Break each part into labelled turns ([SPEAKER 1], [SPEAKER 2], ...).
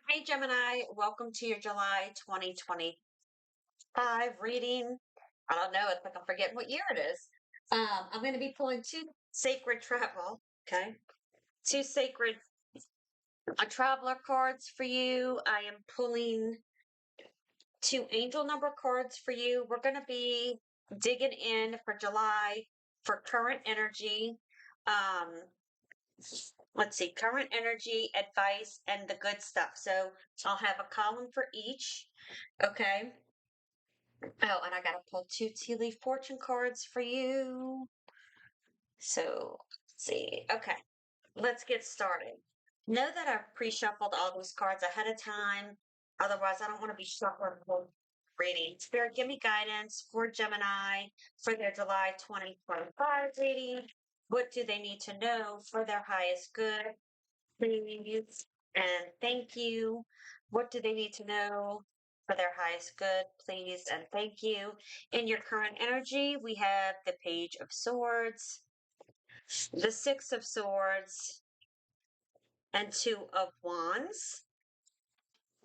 [SPEAKER 1] Hey Gemini, welcome to your July 2025 reading. I don't know, it's like I'm forgetting what year it is. I'm going to be pulling two sacred travel, okay? Two sacred traveler cards for you. I am pulling two angel number cards for you. We're going to be digging in for July for current energy. Um, let's see, current energy, advice, and the good stuff. So I'll have a column for each. Okay. Oh, and I gotta pull two tea leaf fortune cards for you. So let's see. Okay, let's get started. Know that I've pre-shuffled all those cards ahead of time. Otherwise, I don't want to be shuffling the whole reading. Spirit, give me guidance for Gemini for their July 2025 reading. What do they need to know for their highest good? Please and thank you. What do they need to know for their highest good? Please and thank you. In your current energy, we have the Page of Swords, the Six of Swords, and Two of Wands.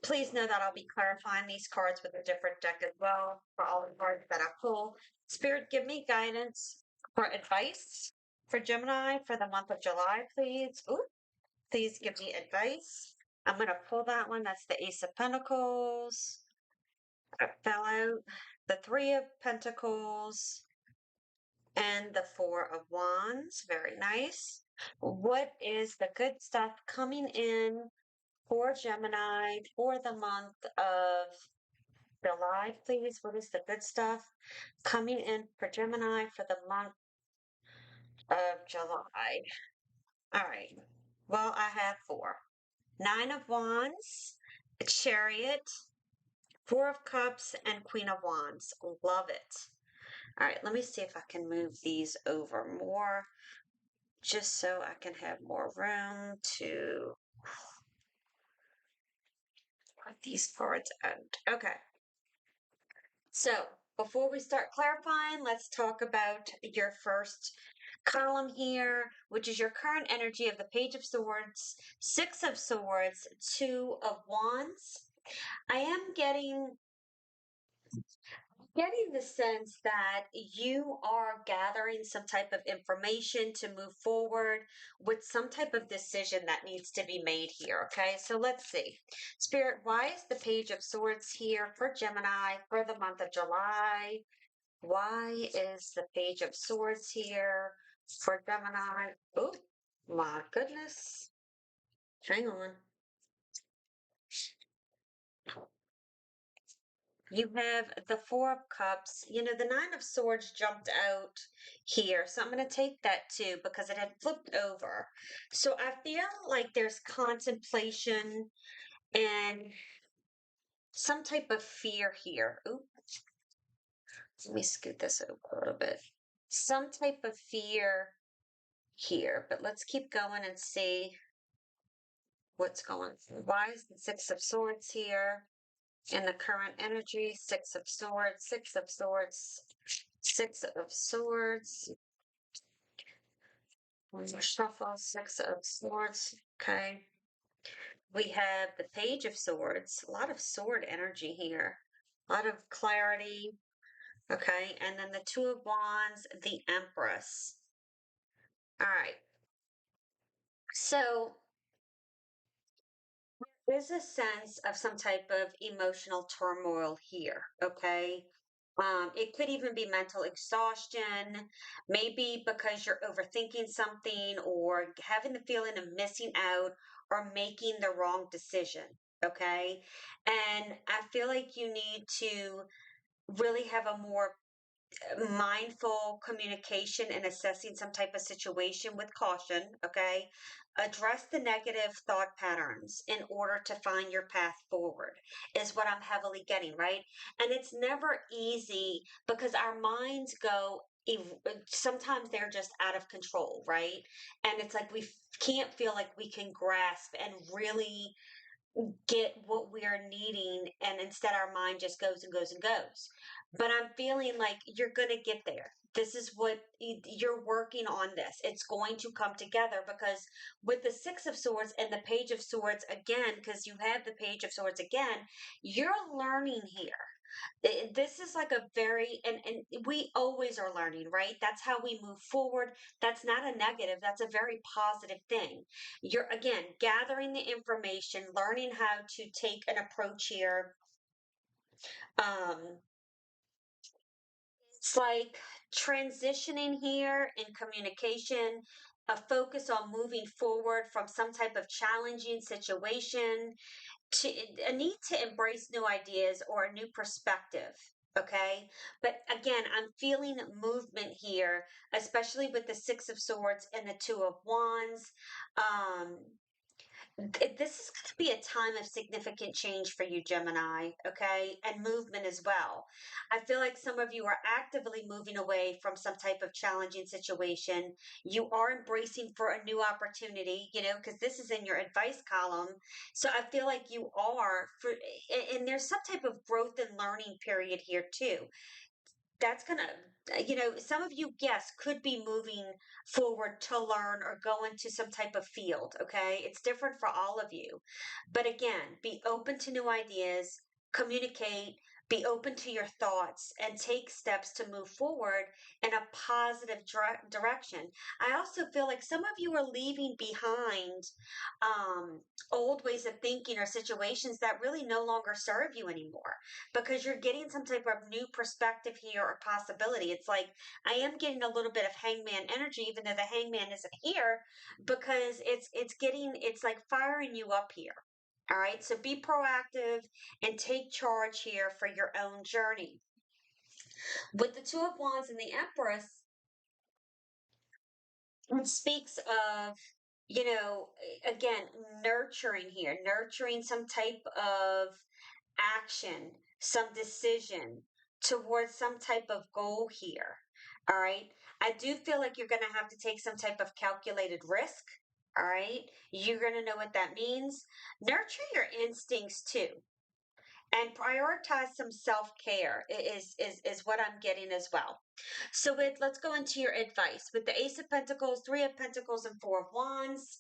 [SPEAKER 1] Please know that I'll be clarifying these cards with a different deck as well for all the cards that I pull. Spirit, give me guidance for advice for Gemini for the month of July, please. Ooh, please give me advice. I'm going to pull that one. That's the Ace of Pentacles. It fell out. The Three of Pentacles and the Four of Wands. Very nice. What is the good stuff coming in for Gemini for the month of July, please? What is the good stuff coming in for Gemini for the month of July? All right. Well, I have four. Nine of Wands, a Chariot, Four of Cups, and Queen of Wands. Love it. All right, let me see if I can move these over more just so I can have more room to put these cards out. Okay. So before we start clarifying, let's talk about your first column here, which is your current energy of the Page of Swords, Six of Swords, Two of Wands. I am getting the sense that you are gathering some type of information to move forward with some type of decision that needs to be made here. Okay, so let's see. Spirit, why is the Page of Swords here for Gemini for the month of July? Why is the Page of Swords here for Gemini? Oh, my goodness. Hang on. You have the Four of Cups. You know, the Nine of Swords jumped out here. So I'm going to take that too because it had flipped over. So I feel like there's contemplation and some type of fear here. Ooh, let me scoot this over a little bit. Some type of fear here, but let's keep going and see what's going on. Why is the Six of Swords here in the current energy? Six of Swords, Six of Swords, Six of Swords. Shuffle, Six of Swords. Okay. We have the Page of Swords. A lot of sword energy here. A lot of clarity. Okay. And then the Two of Wands, the Empress. All right. So there's a sense of some type of emotional turmoil here. Okay. It could even be mental exhaustion, maybe because you're overthinking something or having the feeling of missing out or making the wrong decision. Okay. And I feel like you need to really have a more mindful communication and assessing some type of situation with caution. Okay. Address the negative thought patterns in order to find your path forward, is what I'm heavily getting, right? And it's never easy because our minds go, sometimes they're just out of control, right? And it's like we can't feel like we can grasp and really get what we are needing, and instead our mind just goes and goes and goes. But I'm feeling like you're going to get there. This is what you're working on this. It's going to come together because with the Six of Swords and the Page of Swords again, because you have the Page of Swords again, you're learning here. This is like a very, and we always are learning, right? That's how we move forward. That's not a negative, that's a very positive thing. You're again gathering the information, learning how to take an approach here. Um, it's like transitioning here in communication, a focus on moving forward from some type of challenging situation to a need to embrace new ideas or a new perspective. Okay. But again, I'm feeling movement here, especially with the Six of Swords and the Two of Wands. Um, this is going to be a time of significant change for you, Gemini, okay? And movement as well. I feel like some of you are actively moving away from some type of challenging situation. You are embracing for a new opportunity, because this is in your advice column. So I feel like you are and there's some type of growth and learning period here too. That's gonna, some of you, yes, could be moving forward to learn or go into some type of field. Okay. It's different for all of you. But again, be open to new ideas, communicate, be open to your thoughts, and take steps to move forward in a positive direction. I also feel like some of you are leaving behind um, old ways of thinking or situations that really no longer serve you anymore because you're getting some type of new perspective here or possibility. It's like I am getting a little bit of hangman energy, even though the hangman isn't here, because it's like firing you up here. All right. So be proactive and take charge here for your own journey. With the Two of Wands and the Empress, it speaks of, again, nurturing here, nurturing some type of action, some decision towards some type of goal here. All right. I do feel like you're going to have to take some type of calculated risk. All right. You're going to know what that means. Nurture your instincts too. And prioritize some self-care is what I'm getting as well. So let's go into your advice. With the Ace of Pentacles, Three of Pentacles, and Four of Wands,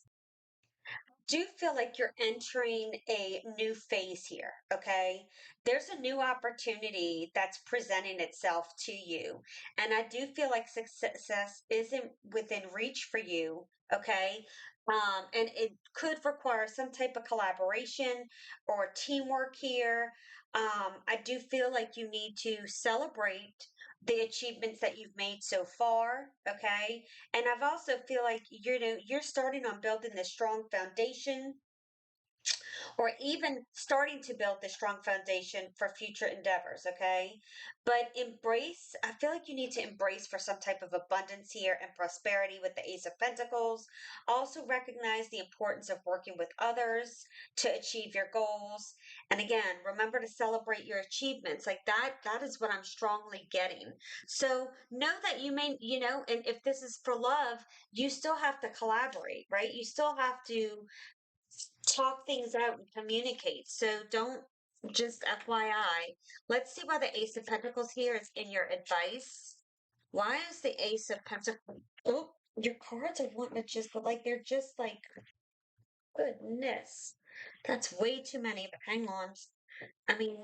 [SPEAKER 1] do feel like you're entering a new phase here, okay? There's a new opportunity that's presenting itself to you. And I do feel like success isn't within reach for you, okay? And it could require some type of collaboration or teamwork here. I do feel like you need to celebrate the achievements that you've made so far, okay? And I've also feel like you're starting on building this strong foundation or even starting to build the strong foundation for future endeavors, okay? But I feel like you need to embrace for some type of abundance here and prosperity with the Ace of Pentacles. Also recognize the importance of working with others to achieve your goals. And again, remember to celebrate your achievements. Like that is what I'm strongly getting. So know that you may, and if this is for love, you still have to collaborate, right? You still have to talk things out and communicate. So don't just FYI. Let's see why the Ace of Pentacles here is in your advice. Why is the Ace of Pentacles? Oh, your cards are wanting to just, like, they're just like, goodness. That's way too many, but hang on. I mean,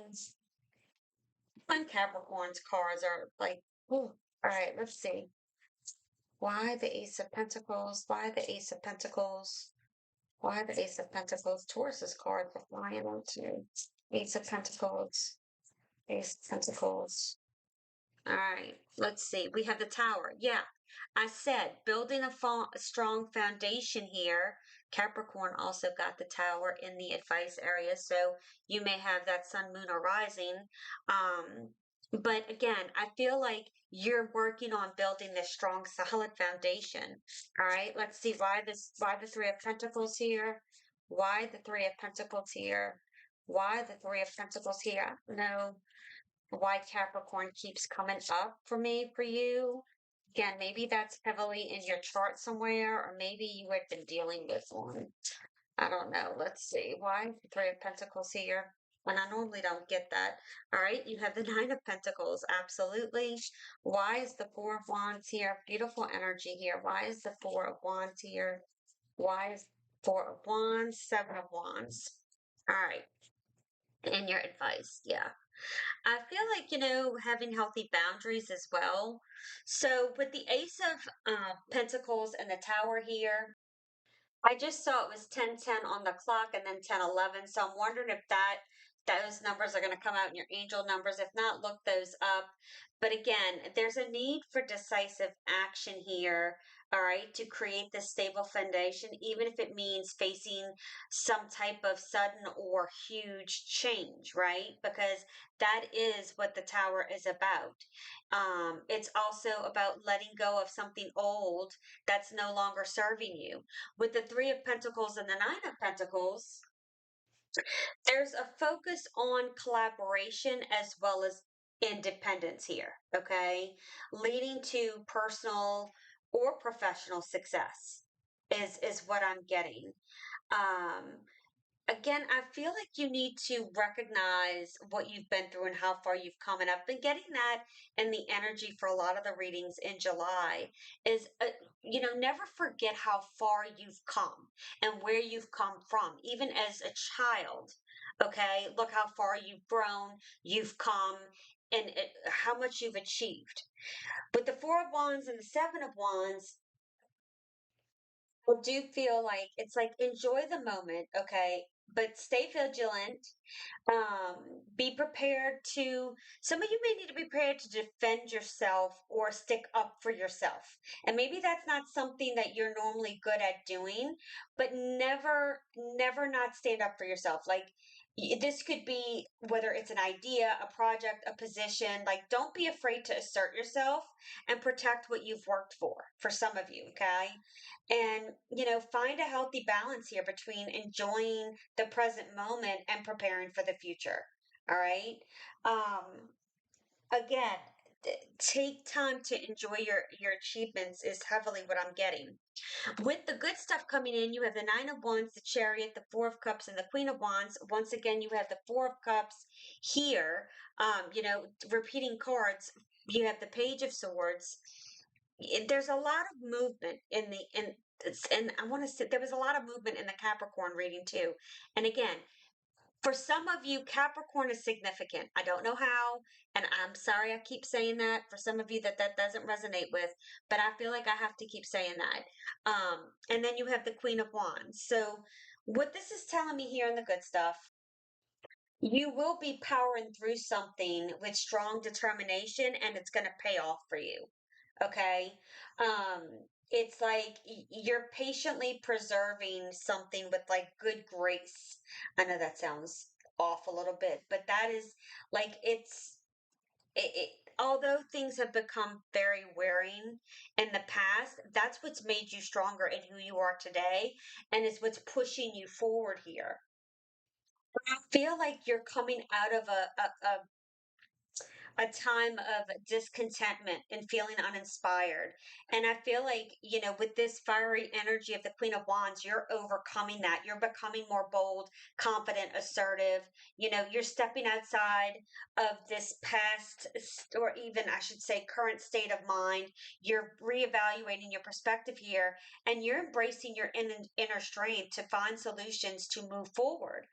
[SPEAKER 1] when Capricorn's cards are like, oh, all right, let's see. Why the Ace of Pentacles? Why the Ace of Pentacles? Why the Ace of Pentacles? Taurus's cards are flying on too. Ace of Pentacles. Ace of Pentacles. All right, let's see. We have the Tower. Yeah, I said building a strong foundation here. Capricorn also got the Tower in the advice area, so you may have that Sun, Moon, or Rising. But again, I feel like you're working on building this strong, solid foundation. All right, let's see why the Three of Pentacles here. Why the Three of Pentacles here? Why the Three of Pentacles here? No, why Capricorn keeps coming up for me for you. Again, maybe that's heavily in your chart somewhere, or maybe you had been dealing with one. I don't know. Let's see. Why the Three of Pentacles here? And I normally don't get that. All right, you have the Nine of Pentacles. Absolutely. Why is the Four of Wands here? Beautiful energy here. Why is the Four of Wands here? Why is Four of Wands, Seven of Wands? All right. And your advice. Yeah. I feel like, having healthy boundaries as well. So with the Ace of Pentacles and the Tower here, I just saw it was 10:10 on the clock and then 10:11. So I'm wondering if those numbers are going to come out in your angel numbers. If not, look those up. But again, there's a need for decisive action here, all right, to create this stable foundation, even if it means facing some type of sudden or huge change, right? Because that is what the tower is about. It's also about letting go of something old that's no longer serving you. With the Three of Pentacles and the Nine of Pentacles, there's a focus on collaboration as well as independence here, okay? Leading to personal or professional success is what I'm getting. Um, Again, I feel like you need to recognize what you've been through and how far you've come. And I've been getting that in the energy for a lot of the readings in July is, never forget how far you've come and where you've come from, even as a child. Okay. Look how far you've grown, you've come, and how much you've achieved. With the Four of Wands and the Seven of Wands, I do feel like it's like enjoy the moment, okay? But stay vigilant. Be prepared to, some of you may need to be prepared to defend yourself or stick up for yourself. And maybe that's not something that you're normally good at doing, but never, never not stand up for yourself. Like this could be whether it's an idea, a project, a position. Like, don't be afraid to assert yourself and protect what you've worked for some of you, okay? And, find a healthy balance here between enjoying the present moment and preparing for the future. All right. Again, take time to enjoy your achievements is heavily what I'm getting. With the good stuff coming in, you have the Nine of Wands, the Chariot, the Four of Cups, and the Queen of Wands. Once again, you have the Four of Cups here. Repeating cards. You have the Page of Swords. There's a lot of movement and I want to say there was a lot of movement in the Capricorn reading too. And again, for some of you, Capricorn is significant. I don't know how, and I'm sorry I keep saying that. For some of you that doesn't resonate with, but I feel like I have to keep saying that. And then you have the Queen of Wands. So what this is telling me here in the good stuff, you will be powering through something with strong determination and it's going to pay off for you. Okay. Um, it's like you're patiently preserving something with like good grace. I know that sounds off a little bit, but that is like although things have become very wearing in the past, that's what's made you stronger in who you are today and is what's pushing you forward here. I feel like you're coming out of a time of discontentment and feeling uninspired. And I feel like, with this fiery energy of the Queen of Wands, you're overcoming that. You're becoming more bold, confident, assertive. You're stepping outside of this past, or even I should say, current state of mind. You're reevaluating your perspective here and you're embracing your inner strength to find solutions to move forward.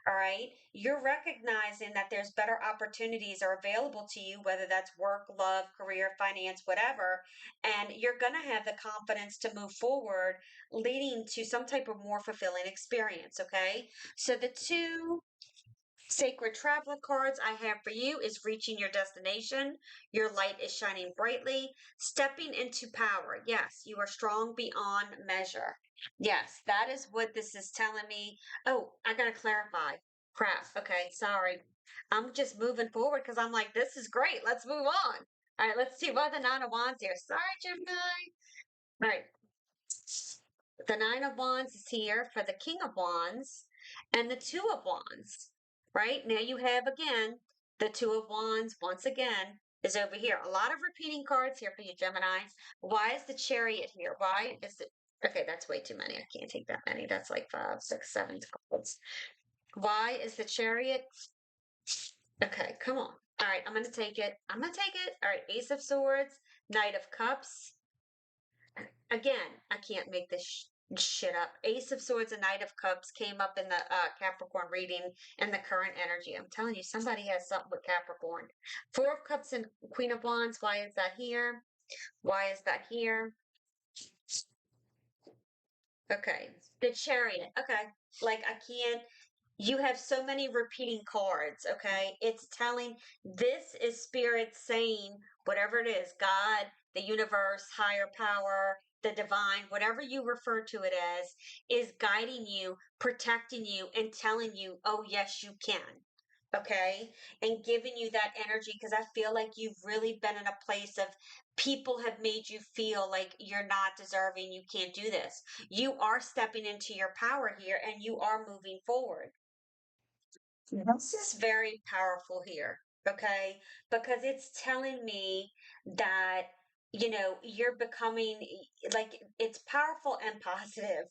[SPEAKER 1] All right. You're recognizing that there's better opportunities are available to you, whether that's work, love, career, finance, whatever. And you're going to have the confidence to move forward, leading to some type of more fulfilling experience. Okay. So the two sacred traveler cards I have for you is reaching your destination. Your light is shining brightly, stepping into power. Yes, you are strong beyond measure. Yes, that is what this is telling me. Oh, I got to clarify. Crap. Okay, sorry. I'm just moving forward because I'm like, this is great. Let's move on. All right, let's see why the Nine of Wands here. Sorry, Gemini. All right. The Nine of Wands is here for the King of Wands and the Two of Wands. Right? Now you have again the Two of Wands once again is over here. A lot of repeating cards here for you, Gemini. Why is the Chariot here? Why is it? Okay, that's way too many. I can't take that many. That's like 5, 6, 7 cards. Why is the Chariot? Okay, come on. All right, I'm going to take it. I'm going to take it. All right, Ace of Swords, Knight of Cups. Again, I can't make this shit up. Ace of Swords and Knight of Cups came up in the Capricorn reading and the current energy. I'm telling you, somebody has something with Capricorn. Four of Cups and Queen of Wands. Why is that here? Why is that here? Okay. The Chariot. Okay. Like, I can't. You have so many repeating cards, okay? It's telling this is spirit saying whatever it is, God, the universe, higher power, the divine, whatever you refer to it as, is guiding you, protecting you, and telling you, oh, yes, you can. Okay. And giving you that energy because I feel like you've really been in a place of people have made you feel like you're not deserving, you can't do this. You are stepping into your power here and you are moving forward. This is very powerful here, okay? Because it's telling me that, you're becoming like it's powerful and positive,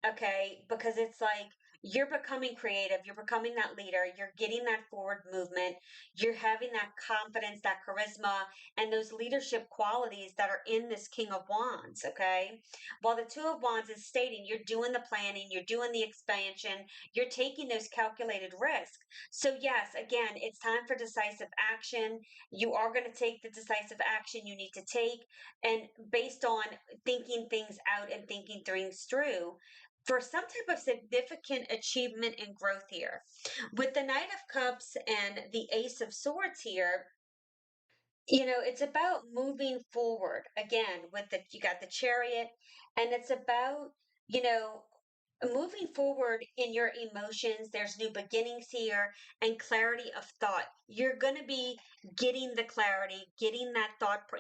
[SPEAKER 1] okay? Because it's like you're becoming creative, you're becoming that leader, you're getting that forward movement, you're having that confidence, that charisma, and those leadership qualities that are in this King of Wands, okay? While the Two of Wands is stating you're doing the planning, you're doing the expansion, you're taking those calculated risks. So, yes, again, it's time for decisive action. You are going to take the decisive action you need to take. And based on thinking things out and thinking things through, for some type of significant achievement and growth here. With the Knight of Cups and the Ace of Swords here, it's about moving forward again with you got the Chariot, and it's about, you know, moving forward in your emotions. There's new beginnings here and clarity of thought. You're going to be getting the clarity, getting that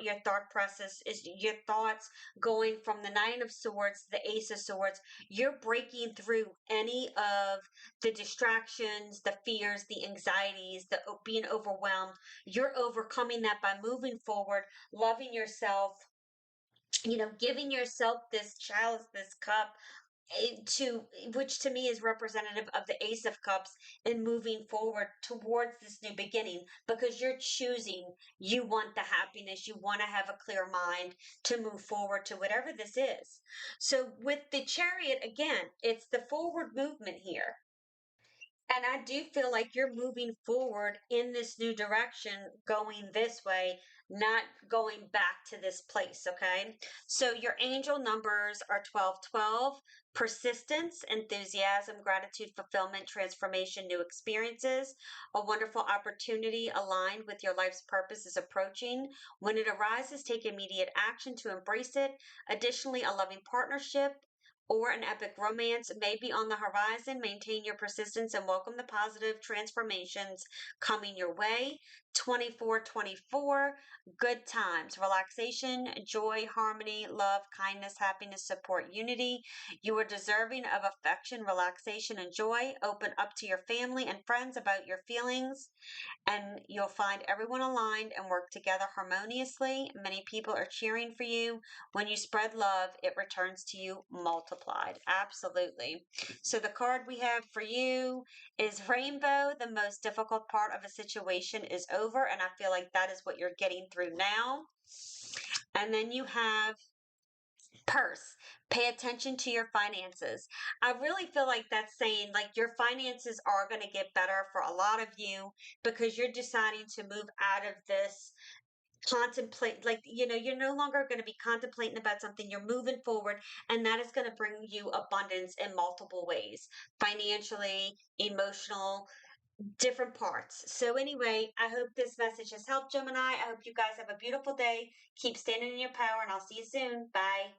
[SPEAKER 1] your thought process is your thoughts going from the Nine of Swords to the Ace of Swords. You're breaking through any of the distractions, the fears, the anxieties, the being overwhelmed. You're overcoming that by moving forward, loving yourself, giving yourself this chalice, this cup, to which to me is representative of the Ace of Cups, and moving forward towards this new beginning because you're choosing, you want the happiness, you want to have a clear mind to move forward to whatever this is. So with the Chariot, again, it's the forward movement here. And I do feel like you're moving forward in this new direction, going this way, not going back to this place. Okay. So your angel numbers are 1212, persistence, enthusiasm, gratitude, fulfillment, transformation, new experiences. A wonderful opportunity aligned with your life's purpose is approaching. When it arises, take immediate action to embrace it. Additionally, a loving partnership or an epic romance may be on the horizon. Maintain your persistence and welcome the positive transformations coming your way. 2424, good times, relaxation, joy, harmony, love, kindness, happiness, support, unity. You are deserving of affection, relaxation, and joy. Open up to your family and friends about your feelings, and you'll find everyone aligned and work together harmoniously. Many people are cheering for you. When you spread love, it returns to you multiplied. Absolutely. So the card we have for you is Rainbow. The most difficult part of a situation is over, and I feel like that is what you're getting through now. And then you have Purse. Pay attention to your finances. I really feel like that's saying like your finances are going to get better for a lot of you because you're deciding to move out of this contemplate, like, you're no longer going to be contemplating about something. You're moving forward, and that is going to bring you abundance in multiple ways, financially, emotional, different parts. So anyway, I hope this message has helped, Gemini. I hope you guys have a beautiful day. Keep standing in your power, and I'll see you soon. Bye.